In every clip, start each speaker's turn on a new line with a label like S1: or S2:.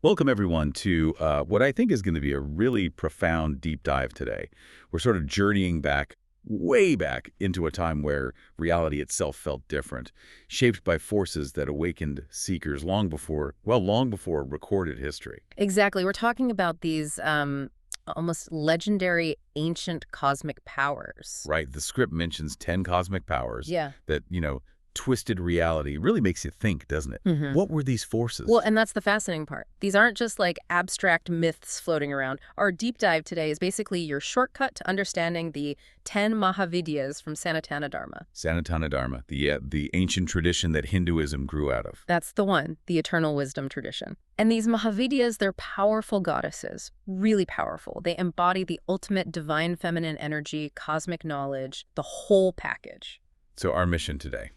S1: Welcome, everyone, to what I think is going to be a really profound deep dive today. We're sort of journeying back, way back, into a time where reality itself felt different, shaped by forces that awakened seekers long before, well, long before recorded history.
S2: Exactly. We're talking about these almost legendary ancient cosmic powers.
S1: Right? The script mentions 10 cosmic powers
S2: Yeah.
S1: that, twisted reality. Really makes you think, doesn't it?
S2: hmm
S1: What were these forces?
S2: Well, and that's the fascinating part. These aren't just like abstract myths floating around. Our deep dive today is basically your shortcut to understanding the 10 Mahavidyas from Sanatana Dharma.
S1: Sanatana Dharma, the ancient tradition that Hinduism grew out of.
S2: That's the one, the eternal wisdom tradition. And these Mahavidyas, they're powerful goddesses, really powerful. They embody the ultimate divine feminine energy, cosmic knowledge, the whole package.
S1: So our mission today,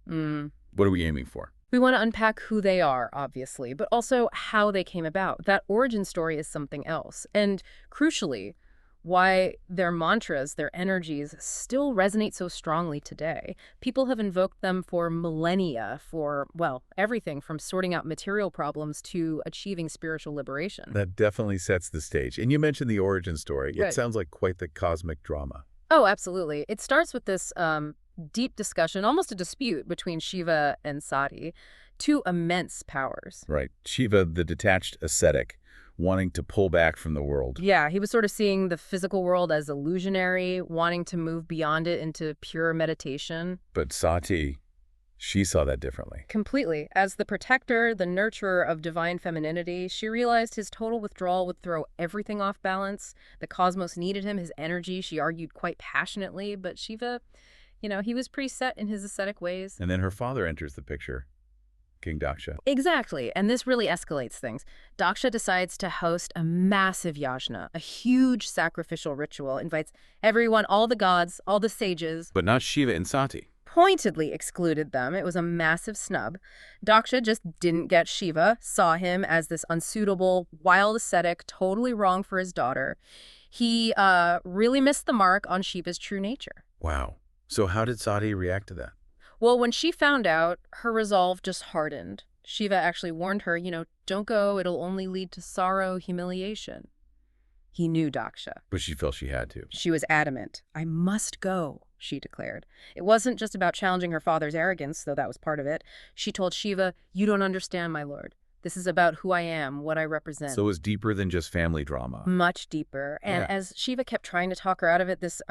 S2: Mm.
S1: what are we aiming for?
S2: We want to unpack who they are, obviously, but also how they came about. That origin story is something else. And crucially, why their mantras, their energies, still resonate so strongly today. People have invoked them for millennia, for, well, everything from sorting out material problems to achieving spiritual liberation.
S1: That definitely sets the stage. And you mentioned the origin story. It
S2: Right.
S1: sounds like quite the cosmic drama.
S2: Oh, absolutely. It starts with this deep discussion, almost a dispute between Shiva and Sati, two immense powers.
S1: Right. Shiva, the detached ascetic, wanting to pull back from the world.
S2: Yeah, he was sort of seeing the physical world as illusionary, wanting to move beyond it into pure meditation.
S1: But Sati, she saw that differently.
S2: Completely. As the protector, the nurturer of divine femininity, she realized his total withdrawal would throw everything off balance. The cosmos needed him, his energy, she argued quite passionately, but Shiva, he was pretty set in his ascetic ways.
S1: And then her father enters the picture, King Daksha.
S2: Exactly, and this really escalates things. Daksha decides to host a massive yajna, a huge sacrificial ritual, invites everyone, all the gods, all the sages,
S1: But not Shiva and Sati.
S2: pointedly excluded them. It was a massive snub. Daksha just didn't get Shiva, saw him as this unsuitable, wild ascetic, totally wrong for his daughter. He really missed the mark on Shiva's true nature.
S1: Wow. So how did Sati react to that?
S2: Well, when she found out, her resolve just hardened. Shiva actually warned her, don't go, it'll only lead to sorrow, humiliation. He knew Daksha.
S1: But she felt she had to.
S2: She was adamant. I must go, she declared. It wasn't just about challenging her father's arrogance, though that was part of it. She told Shiva, you don't understand, my lord. This is about who I am, what I represent.
S1: So it was deeper than just family drama.
S2: Much deeper. And
S1: Yeah.
S2: as Shiva kept trying to talk her out of it, this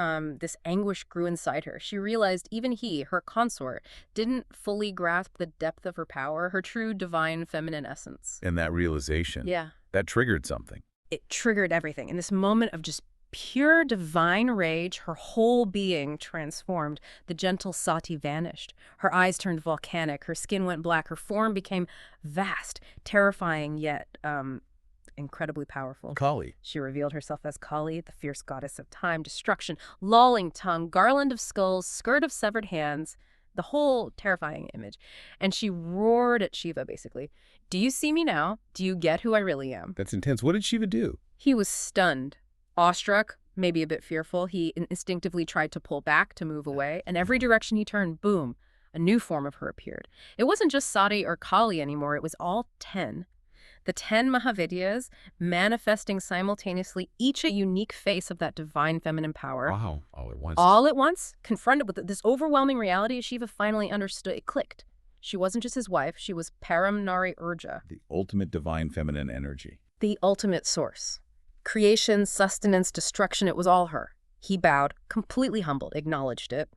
S2: anguish grew inside her. She realized even he, her consort, didn't fully grasp the depth of her power, her true divine feminine essence.
S1: And that realization,
S2: Yeah.
S1: that triggered something.
S2: It triggered everything. In this moment of just pure divine rage, her whole being transformed. The gentle Sati vanished. Her eyes turned volcanic. Her skin went black. Her form became vast, terrifying, yet incredibly powerful.
S1: Kali.
S2: She revealed herself as Kali, the fierce goddess of time, destruction, lolling tongue, garland of skulls, skirt of severed hands, the whole terrifying image. And she roared at Shiva, basically. Do you see me now? Do you get who I really am?
S1: That's intense. What did Shiva do?
S2: He was stunned, awestruck, maybe a bit fearful. He instinctively tried to pull back, to move away, and every direction he turned, boom, a new form of her appeared. It wasn't just Sati or Kali anymore, it was all 10. The 10 Mahavidyas manifesting simultaneously, each a unique face of that divine feminine power.
S1: Wow. All at once.
S2: All at once, confronted with this overwhelming reality, Shiva finally understood. It clicked. She wasn't just his wife, she was Param Nari Urja,
S1: The ultimate divine feminine energy.
S2: the ultimate source. Creation, sustenance, destruction, it was all her. He bowed, completely humbled, acknowledged it.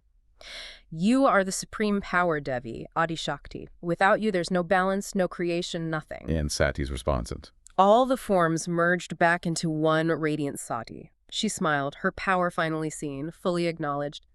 S2: You are the supreme power, Devi, Adi Shakti. Without you, there's no balance, no creation, nothing.
S1: And Sati's response.
S2: All the forms merged back into one radiant Sati. She smiled, her power finally seen, fully acknowledged.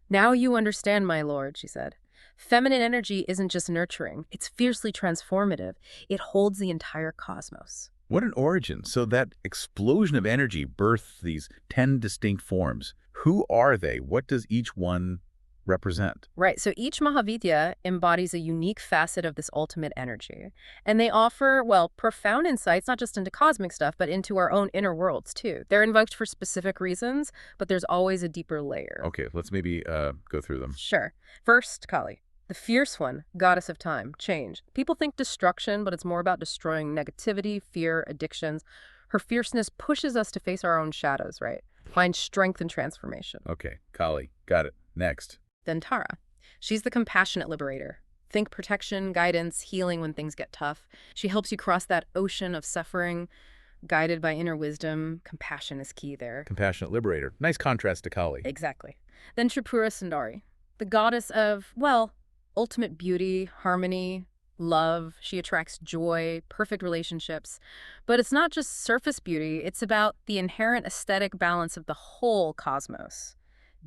S2: Now you understand, my lord, she said. Feminine energy isn't just nurturing, it's fiercely transformative. It holds the entire cosmos.
S1: What an origin. So that explosion of energy birthed these 10 distinct forms. Who are they? What does each one represent?
S2: Right, so each Mahavidya embodies a unique facet of this ultimate energy. And they offer, well, profound insights, not just into cosmic stuff, but into our own inner worlds, too. They're invoked for specific reasons, but there's always a deeper layer.
S1: Okay, let's maybe go through them.
S2: Sure. First, Kali. The fierce one, goddess of time, change. People think destruction, but it's more about destroying negativity, fear, addictions. Her fierceness pushes us to face our own shadows, right? Find strength and transformation.
S1: Okay, Kali. Got it. Next.
S2: Then Tara. She's the compassionate liberator. Think protection, guidance, healing when things get tough. She helps you cross that ocean of suffering, guided by inner wisdom. Compassion is key there.
S1: Compassionate liberator. Nice contrast to Kali.
S2: Exactly. Then Tripura Sundari, the goddess of, well, ultimate beauty, harmony, love. She attracts joy, perfect relationships. But it's not just surface beauty, it's about the inherent aesthetic balance of the whole cosmos.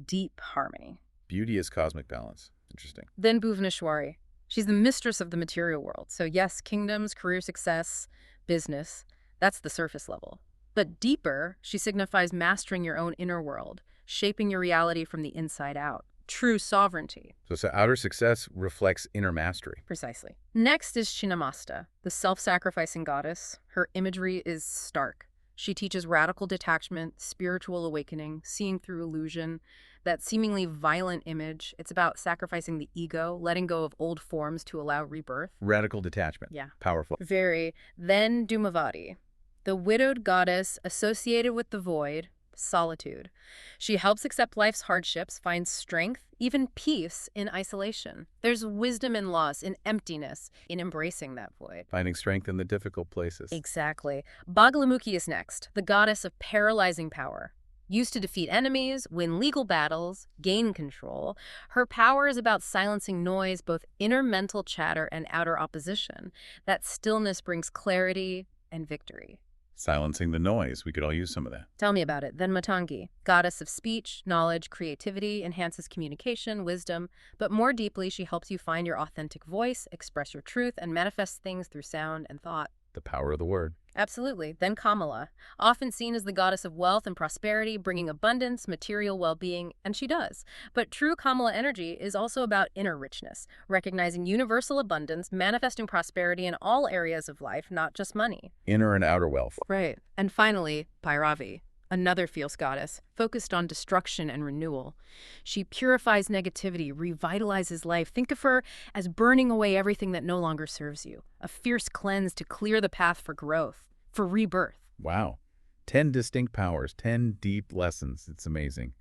S2: Deep harmony.
S1: Beauty is cosmic balance. Interesting.
S2: Then Bhuvaneshwari. She's the mistress of the material world. So yes, kingdoms, career success, business, that's the surface level. But deeper, she signifies mastering your own inner world, shaping your reality from the inside out. True sovereignty.
S1: So outer success reflects inner mastery.
S2: Precisely. Next is Chinnamasta, the self-sacrificing goddess. Her imagery is stark. She teaches radical detachment, spiritual awakening, seeing through illusion. That seemingly violent image, it's about sacrificing the ego, letting go of old forms to allow rebirth.
S1: Radical detachment.
S2: Yeah.
S1: Powerful.
S2: Very. Then Dhumavati, the widowed goddess associated with the void, solitude. She helps accept life's hardships, find strength, even peace in isolation. There's wisdom in loss, in emptiness, in embracing that void.
S1: Finding strength in the difficult places.
S2: Exactly. Bagalamukhi is next, the goddess of paralyzing power. Used to defeat enemies, win legal battles, gain control. Her power is about silencing noise, both inner mental chatter and outer opposition. That stillness brings clarity and victory.
S1: Silencing the noise. We could all use some of that.
S2: Tell me about it. Then Matangi, goddess of speech, knowledge, creativity, enhances communication, wisdom, but more deeply, she helps you find your authentic voice, express your truth, and manifest things through sound and thought.
S1: The power of the word.
S2: Absolutely. Then Kamala, often seen as the goddess of wealth and prosperity, bringing abundance, material well-being, and she does. But true Kamala energy is also about inner richness, recognizing universal abundance, manifesting prosperity in all areas of life, not just money.
S1: Inner and outer wealth.
S2: Right. And finally, Bhairavi, another fierce goddess, focused on destruction and renewal. She purifies negativity, revitalizes life. Think of her as burning away everything that no longer serves you. A fierce cleanse to clear the path for growth, for rebirth.
S1: Wow. 10 distinct powers, 10 deep lessons. It's amazing.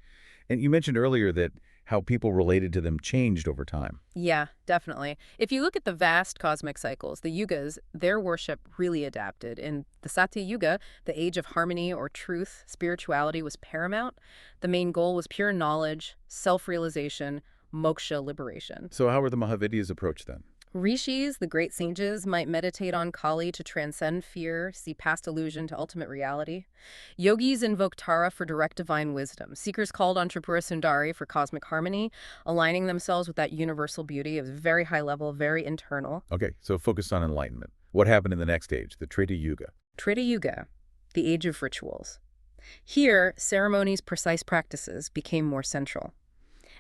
S1: And you mentioned earlier that how people related to them changed over time.
S2: Yeah, definitely. If you look at the vast cosmic cycles, the yugas, their worship really adapted. In the Satya Yuga, the age of harmony or truth, spirituality was paramount. The main goal was pure knowledge, self-realization, moksha, liberation.
S1: So how were the Mahavidyas approached then?
S2: Rishis, the great sages, might meditate on Kali to transcend fear, see past illusion to ultimate reality. Yogis invoke Tara for direct divine wisdom. Seekers called on Tripura Sundari for cosmic harmony, aligning themselves with that universal beauty. It was very high level, very internal.
S1: Okay, so focused on enlightenment. What happened in the next age, the Treta Yuga?
S2: Treta Yuga, the age of rituals. Here, ceremonies' precise practices became more central.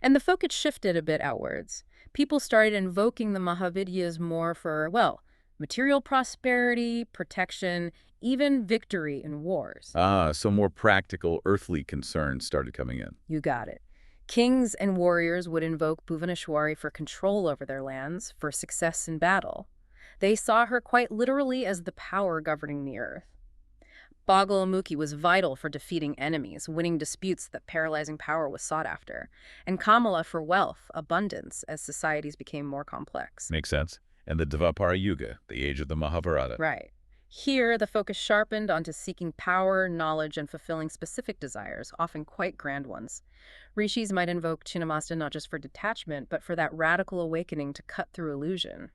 S2: And the focus shifted a bit outwards. People started invoking the Mahavidyas more for, well, material prosperity, protection, even victory in wars.
S1: Ah, so more practical, earthly concerns started coming in.
S2: You got it. Kings and warriors would invoke Bhuvaneshwari for control over their lands, for success in battle. They saw her quite literally as the power governing the earth. Bagalamukhi was vital for defeating enemies, winning disputes that paralyzing power was sought after, and Kamala for wealth, abundance, as societies became more complex.
S1: Makes sense. And the Dvapara Yuga, the age of the Mahabharata.
S2: Right. Here, the focus sharpened onto seeking power, knowledge, and fulfilling specific desires, often quite grand ones. Rishis might invoke Chinnamasta not just for detachment, but for that radical awakening to cut through illusion.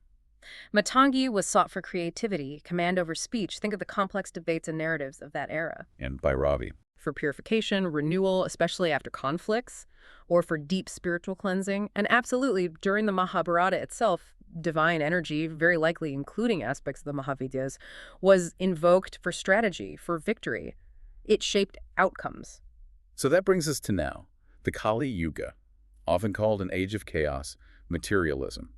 S2: Matangi was sought for creativity, command over speech. Think of the complex debates and narratives of that era.
S1: And Bhairavi.
S2: For purification, renewal, especially after conflicts, or for deep spiritual cleansing. And absolutely, during the Mahabharata itself, divine energy, very likely including aspects of the Mahavidyas, was invoked for strategy, for victory. It shaped outcomes.
S1: So that brings us to now, the Kali Yuga, often called an age of chaos, materialism.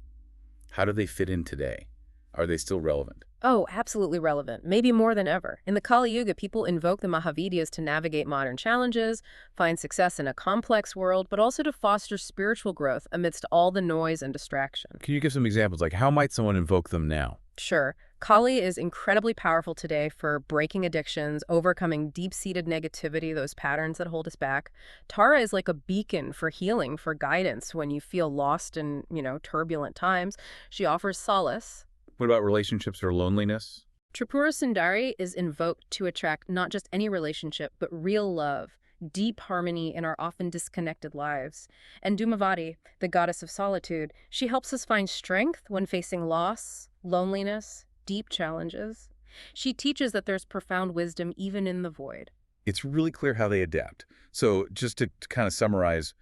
S1: How do they fit in today? Are they still relevant?
S2: Oh, absolutely relevant, maybe more than ever. In the Kali Yuga, people invoke the Mahavidyas to navigate modern challenges, find success in a complex world, but also to foster spiritual growth amidst all the noise and distraction.
S1: Can you give some examples? Like, how might someone invoke them now?
S2: Sure, Kali is incredibly powerful today for breaking addictions, overcoming deep-seated negativity, those patterns that hold us back. Tara is like a beacon for healing, for guidance when you feel lost in, turbulent times. She offers solace.
S1: What about relationships or loneliness?
S2: Tripura Sundari is invoked to attract not just any relationship, but real love, deep harmony in our often disconnected lives. And Dhumavati, the goddess of solitude, she helps us find strength when facing loss, loneliness, deep challenges. She teaches that there's profound wisdom even in the void.
S1: It's really clear how they adapt. So just to kind of summarize,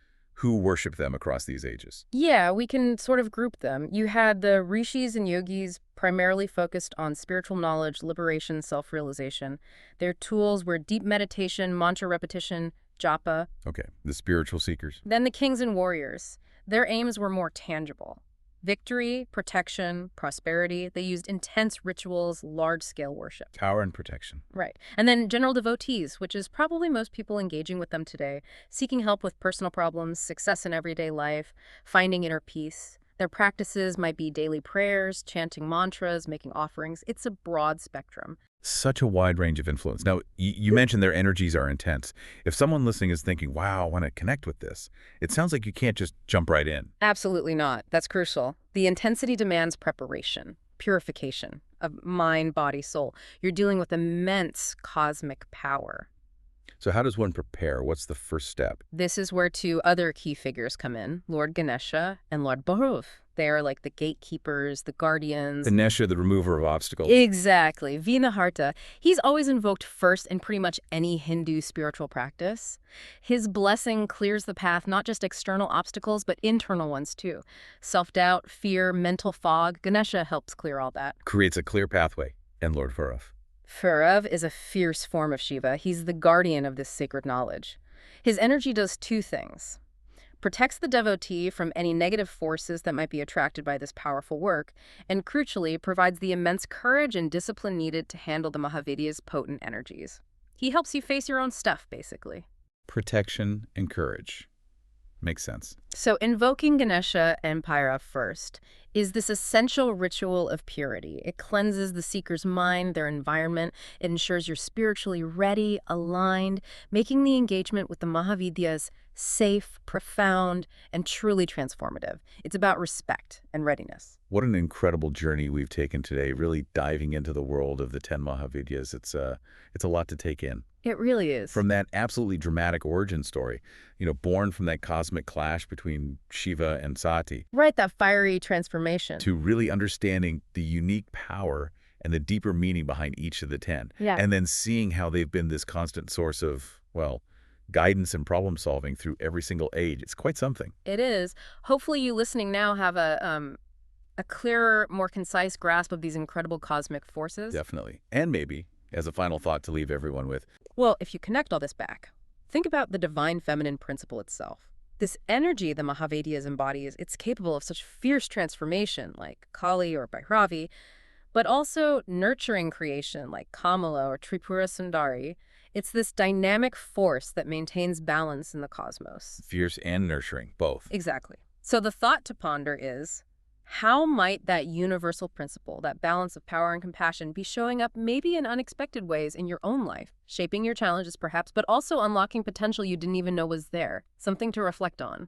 S1: who worship them across these ages?
S2: Yeah, we can sort of group them. You had the rishis and yogis primarily focused on spiritual knowledge, liberation, self-realization. Their tools were deep meditation, mantra repetition, japa.
S1: Okay, the spiritual seekers.
S2: Then the kings and warriors. Their aims were more tangible. Victory, protection, prosperity. They used intense rituals, large-scale worship.
S1: Power and protection.
S2: Right. And then general devotees, which is probably most people engaging with them today, seeking help with personal problems, success in everyday life, finding inner peace. Their practices might be daily prayers, chanting mantras, making offerings. It's a broad spectrum.
S1: Such a wide range of influence. Now, you mentioned their energies are intense. If someone listening is thinking, wow, I want to connect with this, it sounds like you can't just jump right in.
S2: Absolutely not. That's crucial. The intensity demands preparation, purification of mind, body, soul. You're dealing with immense cosmic power.
S1: So how does one prepare? What's the first step?
S2: This is where two other key figures come in, Lord Ganesha and Lord Bhairav. They are like the gatekeepers, the guardians.
S1: Ganesha, the remover of obstacles.
S2: Exactly. Vinaharta. He's always invoked first in pretty much any Hindu spiritual practice. His blessing clears the path, not just external obstacles, but internal ones too. Self-doubt, fear, mental fog. Ganesha helps clear all that.
S1: Creates a clear pathway. And Lord Bhairav.
S2: Bhairav is a fierce form of Shiva. He's the guardian of this sacred knowledge. His energy does two things. Protects the devotee from any negative forces that might be attracted by this powerful work, and crucially, provides the immense courage and discipline needed to handle the Mahavidya's potent energies. He helps you face your own stuff, basically.
S1: Protection and courage. Makes sense.
S2: So invoking Ganesha and Bhairav first is this essential ritual of purity. It cleanses the seeker's mind, their environment. It ensures you're spiritually ready, aligned, making the engagement with the Mahavidyas safe, profound, and truly transformative. It's about respect and readiness.
S1: What an incredible journey we've taken today, really diving into the world of the 10 Mahavidyas. It's a lot to take in.
S2: It really is.
S1: From that absolutely dramatic origin story, born from that cosmic clash between Shiva and Sati.
S2: Right, that fiery transformation.
S1: To really understanding the unique power and the deeper meaning behind each of the 10.
S2: Yeah.
S1: And then seeing how they've been this constant source of, well, guidance and problem solving through every single age. It's quite something.
S2: It is. Hopefully you listening now have a clearer, more concise grasp of these incredible cosmic forces.
S1: Definitely. And maybe, as a final thought to leave everyone with,
S2: well, if you connect all this back, think about the divine feminine principle itself. This energy the Mahavidyas embodies, it's capable of such fierce transformation like Kali or Bhairavi, but also nurturing creation like Kamala or Tripura Sundari. It's this dynamic force that maintains balance in the cosmos.
S1: fierce and nurturing, both.
S2: Exactly. So the thought to ponder is, how might that universal principle, that balance of power and compassion, be showing up maybe in unexpected ways in your own life, shaping your challenges perhaps, but also unlocking potential you didn't even know was there? Something to reflect on.